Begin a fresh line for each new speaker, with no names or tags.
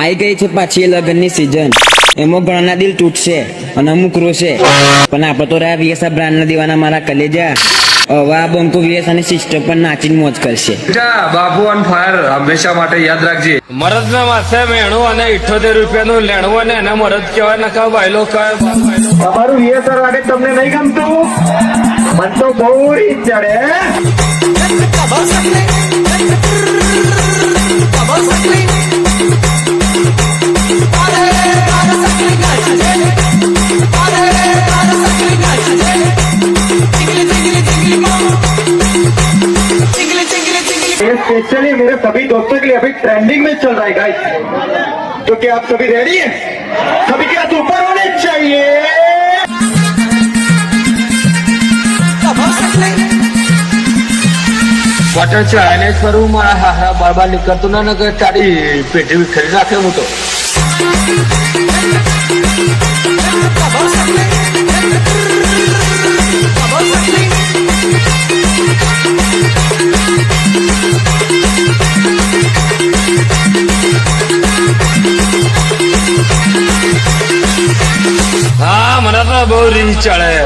आई गई છે પાછી લગ્નની સીઝન એમાં ઘણા દિલ તૂટશે અને અમુક રોશે પણ આપણે તો રહ્યા વીએસ બ્રાન્ડના દીવાના મારા કલેજા હવે આ બંકો વીએસ અને સિસ્ટર પણ નાચીને મોજ કરશે
બાબુ ઓન ફાયર હંમેશા માટે યાદ રાખજે.
મરદના માથે મેણું અને 78 રૂપિયાનું લેણું અને એના મરદ કહેવાય ને કા બાયલો કહેવાય.
તમારું વીએસઆર વાગે તમને નહીં ગમતું? મન તો બહુ રીત ચડે. ये स्पेशली मेरे सभी दोस्तों के लिए अभी ट्रेंडिंग में चल रहा है गाइस. तो क्या आप सभी रेडी हैं? सभी के हाथ ऊपर होने चाहिए.
વોટર ચાઇનીઝ કરું મારા હારા બારબાર નીકળતું ના કે તારી પેટી વિખરી નાખે હું તો. હા મને તો બહુ રીત ચડે.